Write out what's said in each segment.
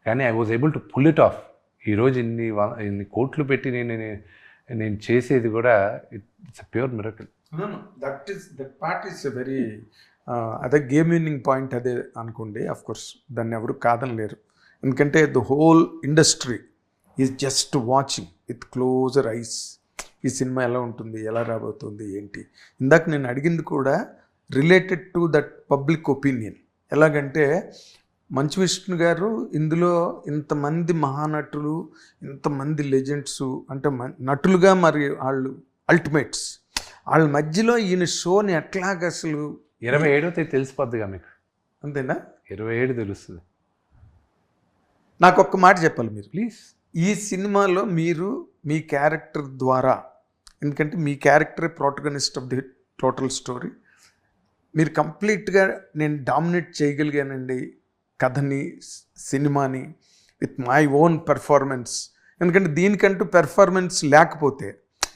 కానీ I was able to pull it off. ఈరోజు ఇన్ని కోట్లు పెట్టి నేను చేసేది కూడా it's a pure miracle. That part is very అదే గేమ్ విన్నింగ్ పాయింట్ అదే అనుకోండి. అఫ్ కోర్స్ దాన్ని ఎవరు కాదనలేరు, ఎందుకంటే the whole industry is just watching with closer eyes ఈ సినిమా ఎలా ఉంటుంది, ఎలా రాబోతుంది, ఏంటి. ఇందాక నేను అడిగింది కూడా related to that public opinion. ఎలాగంటే మంచు విష్ణు గారు ఇందులో ఇంతమంది మహానటులు, ఇంతమంది లెజెండ్స్, అంటే నటులుగా మరి వాళ్ళు అల్టిమేట్స్, వాళ్ళ మధ్యలో ఈయన షోని ఎట్లాగ అసలు 27వ తేదీ తెలిసిపోద్దిగా మీకు, అంతేనా? 27 తెలుస్తుంది. నాకు ఒక్క మాట చెప్పాలి మీరు ప్లీజ్. ఈ సినిమాలో మీరు మీ క్యారెక్టర్ ద్వారా, ఎందుకంటే మీ క్యారెక్టరే protagonist of the total story, మీరు కంప్లీట్గా నేను డామినేట్ చేయగలిగానండి కథని, సినిమాని విత్ మై ఓన్ పెర్ఫార్మెన్స్. ఎందుకంటే దీనికంటూ పెర్ఫార్మెన్స్ లేకపోతే,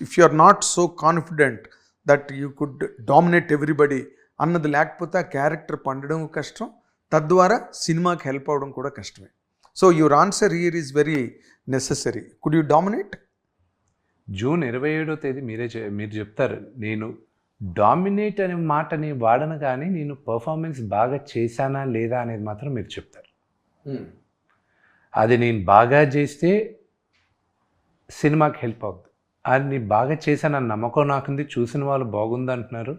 if you are not so confident that you could dominate everybody అన్నది లేకపోతే ఆ క్యారెక్టర్ పండడం కష్టం, తద్వారా సినిమాకి హెల్ప్ అవ్వడం కూడా కష్టమే. So your answer here is very necessary. Could you dominate? June 27వ తేదీ మీరు చెప్తారు. నేను డామినేట్ అనే మాటని వాడను, కానీ నేను పర్ఫార్మెన్స్ బాగా చేశానా లేదా అనేది మాత్రం మీరు చెప్తారు. అది నేను బాగా చేస్తే సినిమాకి హెల్ప్ అవుతుంది. అది నేను బాగా చేశానన్న నమ్మకం నాకుంది, చూసిన వాళ్ళు బాగుంది అంటున్నారు.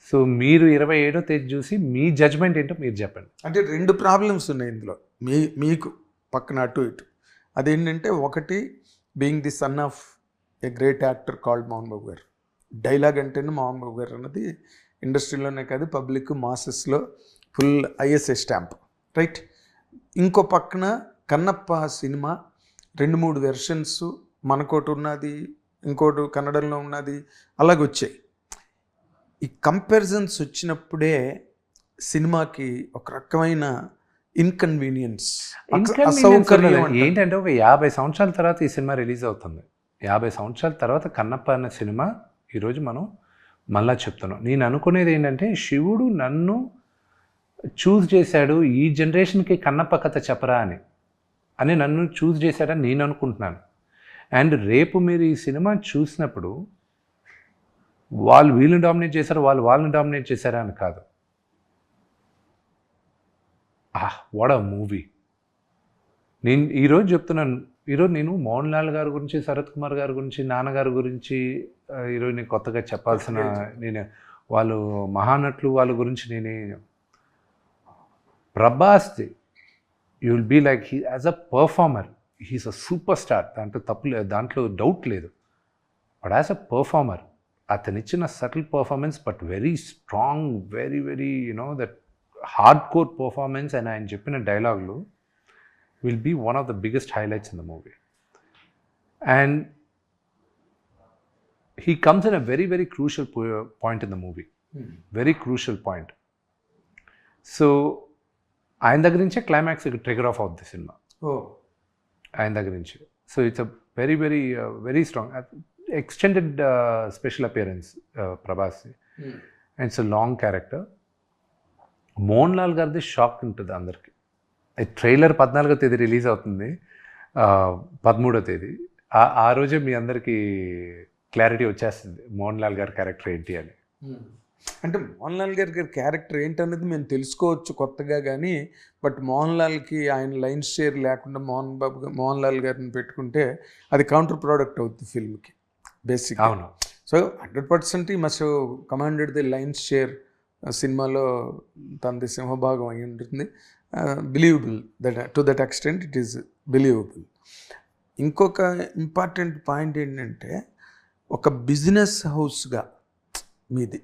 సో మీరు 27వ తేదీ చూసి మీ జడ్జ్మెంట్ ఏంటో మీరు చెప్పండి. అంటే 2 ప్రాబ్లమ్స్ ఉన్నాయి ఇందులో మీకు పక్కన అటు ఇటు. అదేంటంటే, ఒకటి being the son of a great actor called Mohan Babu గారు. డైలాగ్ అంటేనే మోహన్ బాబు గారు అన్నది ఇండస్ట్రీలోనే కాదు, పబ్లిక్ మాసెస్లో ఫుల్ ఐఎస్ఏ స్టాంప్, రైట్? ఇంకో పక్కన కన్నప్ప సినిమా 2-3 వెర్షన్స్, మనకోటి ఉన్నది, ఇంకోటి కన్నడంలో ఉన్నది, అలాగొచ్చాయి. ఈ కంపారిజన్స్ వచ్చినప్పుడే సినిమాకి ఒక రకమైన ఇన్కన్వీనియన్స్, అసౌకర్యం. ఏంటంటే ఒక 50 సంవత్సరాల తర్వాత ఈ సినిమా రిలీజ్ అవుతుంది. 50 సంవత్సరాల తర్వాత కన్నప్ప అన్న సినిమా ఈరోజు మనం మళ్ళా చెప్తున్నాం. నేను అనుకునేది ఏంటంటే, శివుడు నన్ను చూస్ చేశాడు, ఈ జనరేషన్కి కన్నప్ప కథ చెప్పరా అని నన్ను చూస్ చేశాడని నేను అనుకుంటున్నాను. అండ్ రేపు మీరు ఈ సినిమా చూసినప్పుడు వాళ్ళు వీళ్ళని డామినేట్ చేశారు, వాళ్ళని డామినేట్ చేశారా అని కాదు. What a movie. నేను ఈరోజు చెప్తున్నాను, ఈరోజు నేను మోహన్ లాల్ గారి గురించి, శరత్ కుమార్ గారి గురించి, నాన్నగారి గురించి ఈరోజు నేను కొత్తగా చెప్పాల్సిన, నేను వాళ్ళు మహానటులు వాళ్ళ గురించి నేనే. ప్రభాస్ది you will be like he as a performer, he's a super star, దాంట్లో డౌట్ లేదు. బట్ యాజ్ అ పర్ఫార్మర్ అతనిచ్చిన subtle performance, but very strong, very very that hard core performance, and ఆయన చెప్పిన డైలాగులు will be one of the biggest highlights in the movie. And he comes in a very, very crucial point in the movie. Very crucial point. So, ఆయన దగ్గర నుంచే climax trigger of అవుతుంది cinema. ఆయన దగ్గర నుంచి. So it's a very very very strong extended special appearance Prabhas. And it's a long character. Mohan Lal గారిది shock ఉంటుంది అందరికీ. ట్రైలర్ 14వ తేదీ రిలీజ్ అవుతుంది, 13వ తేదీ. ఆ రోజే మీ అందరికీ క్లారిటీ వచ్చేస్తుంది మోహన్ లాల్ గారి క్యారెక్టర్ ఏంటి అని. అంటే మోహన్ లాల్ గారి క్యారెక్టర్ ఏంటనేది మేము తెలుసుకోవచ్చు కొత్తగా, కానీ బట్ మోహన్ లాల్కి ఆయన లైన్ షేర్ లేకుండా మోహన్ లాల్ గారిని పెట్టుకుంటే అది కౌంటర్ ప్రోడక్ట్ అవుతుంది ఫిల్మ్కి బేసిక్. అవును. సో 100% ఈ must commanded the line share. సినిమాలో తనది సింహభాగం అయి ఉంటుంది. Believable to that extent it is believable. ఇంకొక ఇంపార్టెంట్ పాయింట్ ఏంటంటే, ఒక బిజినెస్ హౌస్గా మీది,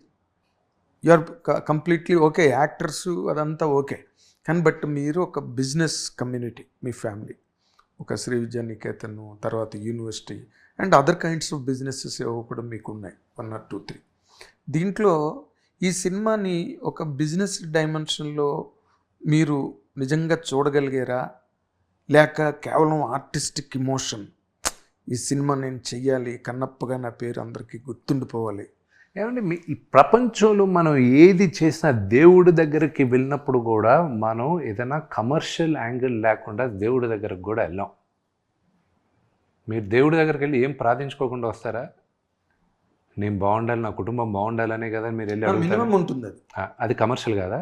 you are completely okay, actors అదంతా ఓకే, కానీ బట్ మీరు ఒక బిజినెస్ కమ్యూనిటీ, మీ ఫ్యామిలీ ఒక శ్రీ విద్యానికేతన్, తర్వాత university and other kinds of businesses కూడా మీకు ఉన్నాయి 1 or 2, 3. దీంట్లో ఈ సినిమాని ఒక బిజినెస్ డైమెన్షన్లో మీరు నిజంగా చూడగలిగారా, లేక కేవలం ఆర్టిస్టిక్ ఇమోషన్, ఈ సినిమా నేను చెయ్యాలి, కన్నప్పగా నా పేరు అందరికీ గుర్తుండిపోవాలి, ఏమంటే ఈ ప్రపంచంలో మనం ఏది చేసినా దేవుడి దగ్గరికి వెళ్ళినప్పుడు కూడా మనం ఏదైనా కమర్షియల్ యాంగిల్ లేకుండా దేవుడి దగ్గరకు కూడా వెళ్ళాం. మీరు దేవుడి దగ్గరికి వెళ్ళి ఏం ప్రార్థించుకోకుండా వస్తారా? నేను బాగుండాలి, నా కుటుంబం బాగుండాలనే కదా మీరు వెళ్ళి మినిమం ఉంటుంది. అది కమర్షియల్ కదా?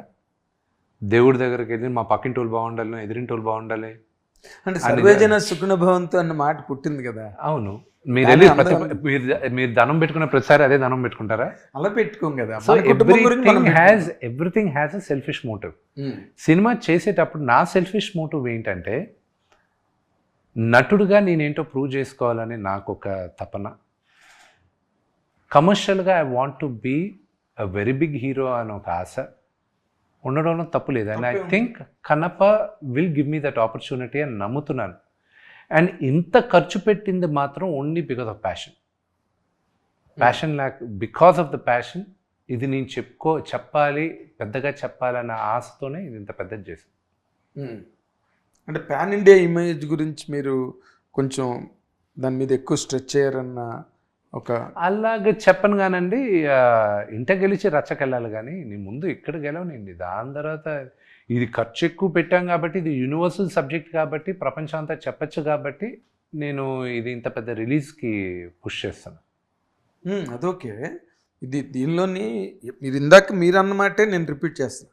దేవుడి దగ్గరికి వెళ్ళి మా పక్కింటి వాళ్ళు బాగుండాలి, ఎదిరింటి వాళ్ళు బాగుండాలి అంటే సర్వేజన సుఖన భవంతు అన్న మాట పుట్టింది కదా. అవును, మీరు వెళ్ళి మీరు ధనం పెట్టుకున్న ప్రతిసారి అదే ధనం పెట్టుకుంటారా? అలా పెట్టుకోం కదా. Everything has a selfish motive. Cinema చేసేటప్పుడు నా సెల్ఫిష్ మోటివ్ ఏంటంటే నటుడుగా నేనేంటో ప్రూవ్ చేసుకోవాలని నాకు ఒక తపన. కమర్షియల్గా I want to be a very big hero అని ఒక ఆశ ఉండడంలో తప్పు లేదు. And I think Kannappa will give me that opportunity అని నమ్ముతున్నాను. అండ్ ఇంత ఖర్చు పెట్టింది మాత్రం only because of passion. Because of the passion ఇది నేను చెప్పాలి, పెద్దగా చెప్పాలన్న ఆశతోనే ఇది ఇంత పెద్దది చేశాను. అంటే పాన్ ఇండియా ఇమేజ్ గురించి మీరు కొంచెం దాని మీద ఎక్కువ స్ట్రెచ్ అయ్యారన్న ఒక అలాగే చెప్పను కానండి. ఇంట గెలిచి రచ్చకెళ్ళాలి కానీ నీ ముందు ఇక్కడ గెలవనండి. దాని తర్వాత ఇది ఖర్చు ఎక్కువ పెట్టాం కాబట్టి, ఇది యూనివర్సల్ సబ్జెక్ట్ కాబట్టి, ప్రపంచం అంతా చెప్పచ్చు కాబట్టి నేను ఇది ఇంత పెద్ద రిలీజ్కి పుష్ చేస్తాను. అదొకే. ఇది దీనిలోని మీరు ఇందాక మీరు అన్నమాటే నేను రిపీట్ చేస్తాను.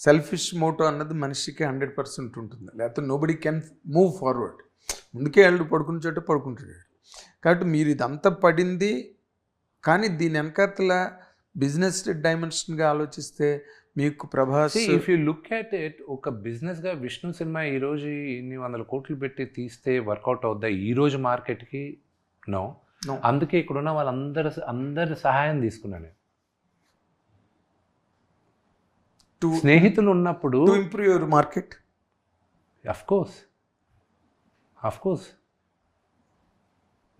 సెల్ఫిష్ మోటో అన్నది మనిషికి 100% ఉంటుంది. లేకపోతే నోబడి కెన్ మూవ్ ఫార్వర్డ్. ముందుకే వెళ్ళి పడుకునే చోట పడుకుంటాడు. కాబట్టి మీరు ఇదంతా పడింది, కానీ దీని వెనకాతల బిజినెస్ డైమెన్షన్గా ఆలోచిస్తే మీకు Prabhas, if you look at it, ఒక బిజినెస్గా విష్ణు సినిమా ఈరోజు ఇన్ని 100 కోట్లు పెట్టి తీస్తే వర్కౌట్ అవుద్దా ఈరోజు మార్కెట్కి? నో. అందుకే ఇక్కడున్న వాళ్ళందరి సహాయం తీసుకున్నాను. స్నేహితులు ఉన్నప్పుడు to improve your market. Of course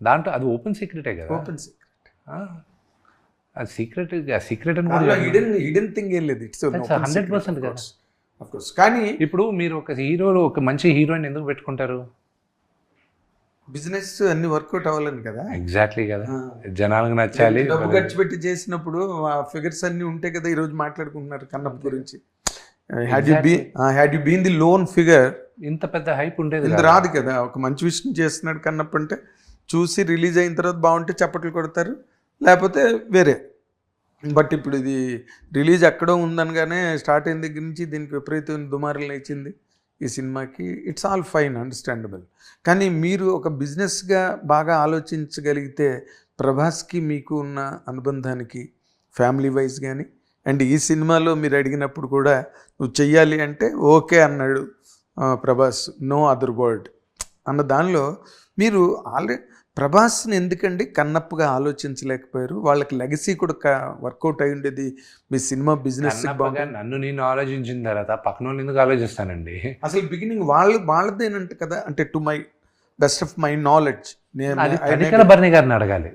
దాంట్లో అది ఓపెన్ సీక్రెటే కదా. Open secret. అది సీక్రెట్ అని కూడా హిడెన్ థింగ్ ఏం లేదు. ఇట్స్ 100% కదా. Of course. కానీ ఇప్పుడు మీరు ఒక మంచి హీరోయిన్ ఎందుకు పెట్టుకుంటారు? బిజినెస్ అన్ని వర్కౌట్ అవ్వాలని కదా. ఎగ్జాక్ట్లీ కదా, జనాలకు నచ్చాలి. డబ్బు ఖర్చు పెట్టి చేసినప్పుడు ఆ ఫిగర్స్ అన్ని ఉంటాయి కదా. ఈరోజు మాట్లాడుకుంటున్నారు కన్నప్ప గురించి. Had you been the lone figure, ఇంత పెద్ద హైప్ ఉండేది ఇంత రాదు కదా. ఒక మంచి విషయం చేస్తున్నాడు కన్నప్ప అంటే చూసి రిలీజ్ అయిన తర్వాత బాగుంటే చప్పట్లు కొడతారు, లేకపోతే వేరే. బట్ ఇప్పుడు ఇది రిలీజ్ ఎక్కడో ఉందనగానే స్టార్ట్ అయిన దగ్గర నుంచి దీనికి విపరీతమైన దుమారులు ఇచ్చింది ఈ సినిమాకి. It's all fine, understandable. కానీ మీరు ఒక బిజినెస్గా బాగా ఆలోచించగలిగితే ప్రభాస్కి మీకు ఉన్న అనుబంధానికి ఫ్యామిలీ వైజ్ కానీ, అండ్ ఈ సినిమాలో మీరు అడిగినప్పుడు కూడా నువ్వు చెయ్యాలి అంటే ఓకే అన్నాడు ప్రభాస్, నో అదర్ వర్డ్ అన్న దానిలో మీరు ఆల్రెడీ ప్రభాస్ని ఎందుకండి కన్నప్పగా ఆలోచించలేకపోయారు? వాళ్ళకి లెగసీ కూడా వర్కౌట్ అయి ఉండేది మీ సినిమా బిజినెస్. నన్ను నేను ఆలోచించిన తర్వాత పక్కన వాళ్ళు ఎందుకు ఆలోచిస్తానండి? అసలు బిగినింగ్ వాళ్ళదేనంట కదా. అంటే to my best of my knowledge నేను బర్నీ గారిని అడగాలి.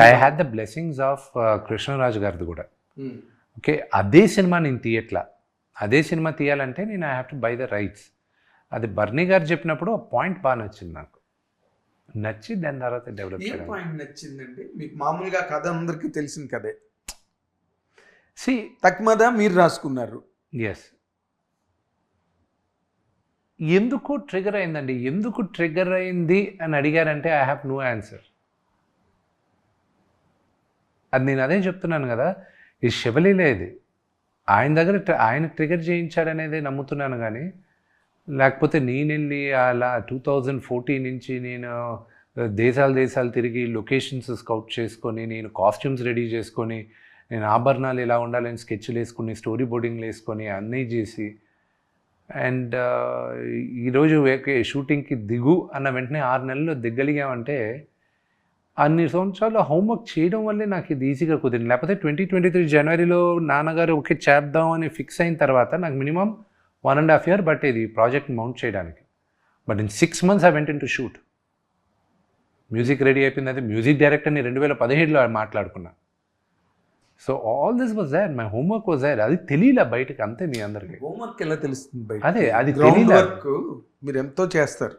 I had the blessings of Krishnaraju గారిది కూడా. ఓకే, అదే సినిమా నేను తీయట్లా. అదే సినిమా తీయాలంటే నేను I have to buy the rights. అది బర్నీ గారు చెప్పినప్పుడు ఆ పాయింట్ బాగా నచ్చింది నాకు. నచ్చి దాని తర్వాత డెవలప్ చేయడం. పాయింట్ నచ్చిందండి మీకు? మామూలుగా కథ అందరికీ తెలిసిన కథే. తక్కువదా మీరు రాసుకున్నారు. ఎస్. ఎందుకు ట్రిగర్ అయిందండి? ఎందుకు ట్రిగర్ అయింది అని అడిగారంటే ఐ హ్యావ్ నో ఆన్సర్. అది నేను అదే చెప్తున్నాను కదా, ఇది శివలీలే. ఇది ఆయన దగ్గర ఆయన ట్రిగర్ చేయించాడనేది నమ్ముతున్నాను. కానీ లేకపోతే నేను వెళ్ళి అలా 2014 నుంచి నేను దేశాలు తిరిగి లొకేషన్స్ స్కౌట్ చేసుకొని, నేను కాస్ట్యూమ్స్ రెడీ చేసుకొని, నేను ఆభరణాలు ఎలా ఉండాలని స్కెచ్లు వేసుకుని, స్టోరీ బోర్డింగ్లు వేసుకొని అన్నీ చేసి, అండ్ ఈరోజు షూటింగ్కి దిగు అన్న వెంటనే 6 నెలల్లో దిగ్గలిగామంటే అన్ని సంవత్సరాలు హోంవర్క్ చేయడం వల్లే నాకు ఇది ఈజీగా కుదిరింది. లేకపోతే 2023 జనవరిలో నాన్నగారు ఓకే చేద్దాం అని ఫిక్స్ అయిన తర్వాత నాకు మినిమం 1.5 year పట్టేది ఈ ప్రాజెక్ట్ మౌంట్ చేయడానికి. But in 6 months I went in to shoot. Music ready అయిపోయింది. అయితే మ్యూజిక్ డైరెక్టర్ని 2017లో మాట్లాడుకున్నా. So all this was there, my homework was there. అది తెలియలే బయటకు, అంతే. మీ అందరికీ హోంవర్క్ ఎలా తెలుస్తుంది బయట? అదే, అది తెలియలే. మీరు ఎంతో చేస్తారు.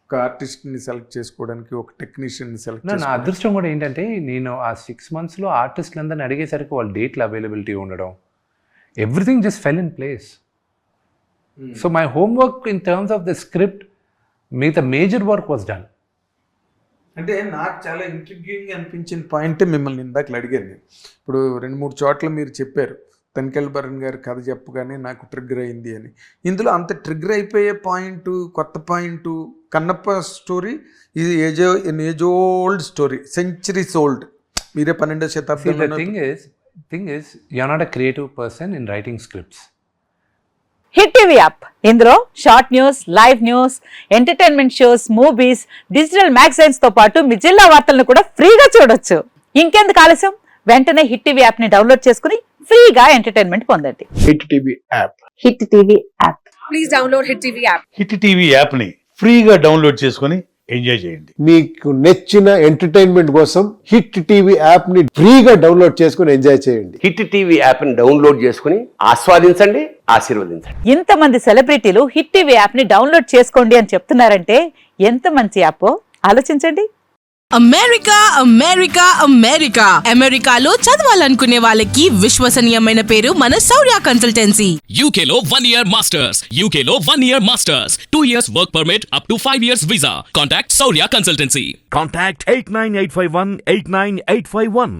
ఒక ఆర్టిస్ట్ని సెలెక్ట్ చేసుకోవడానికి, ఒక టెక్నీషియన్ని సెలెక్ట్ నా అదృష్టం కూడా ఏంటంటే నేను ఆ 6 monthsలో ఆర్టిస్టులందరిని అడిగేసరికి వాళ్ళ డేట్లు అవైలబిలిటీ ఉండడం, everything just fell in place. So my homework in terms of the script, మిగతా మేజర్ వర్క్ వాజ్ డన్. అంటే నాకు చాలా ఇంట్రిగ్యూయింగ్ అనిపించిన పాయింటే మిమ్మల్ని ఇందాక అడిగాను నేను. ఇప్పుడు 2-3 చోట్ల మీరు చెప్పారు తనికెళ్ళ భరణ్ గారి కథ చెప్పగానే నాకు ట్రిగ్గర్ అయింది అని. ఇందులో అంత ట్రిగ్గర్ అయిపోయే పాయింట్, కొత్త పాయింట్, కన్నప్ప స్టోరీ ఇది age old story, centuries old. మీరే 12వ శతాబ్దంలో. thing is you're not a creative person in writing scripts. Hit TV app, ఇందులో short news, live news, entertainment shows, movies, digital magazines తో పాటు మీ జిల్లా వార్తలను కూడా ఫ్రీగా చూడొచ్చు. ఇంకెందుకు ఆలస్యం, వెంటనే హిట్ టీవీ యాప్ ని డౌన్లోడ్ చేసుకుని ఫ్రీగా ఎంటర్టైన్మెంట్ పొందండి. Hit TV app. Hit TV app. Please download hit TV app. Hit TV యాప్ని ఫ్రీగా డౌన్లోడ్ చేసుకొని ఎంజాయ్ చేయండి. మీకు నచ్చిన ఎంటర్టైన్మెంట్ కోసం హిట్ టీవీ యాప్ ని ఫ్రీగా డౌన్లోడ్ చేసుకుని ఎంజాయ్ చేయండి. హిట్ టీవీ యాప్ ని డౌన్లోడ్ చేసుకుని ఆస్వాదించండి, ఆశీర్వదించండి. ఇంతమంది సెలబ్రిటీలు హిట్ టీవీ యాప్ ని డౌన్లోడ్ చేసుకోండి అని చెప్తున్నారంటే ఎంత మంచి యాప్ ఆలోచించండి. అమెరికా అమెరికా అమెరికా అమెరికాలో చదవాలనుకునే వాళ్ళకి విశ్వసనీయమైన పేరు మన శౌర్య కన్సల్టెన్సీ. UK లో 1 year masters. UK లో 1 year masters. 2 years work permit up to 5 years visa. Contact Saurya Consultancy. Contact 89851 89851.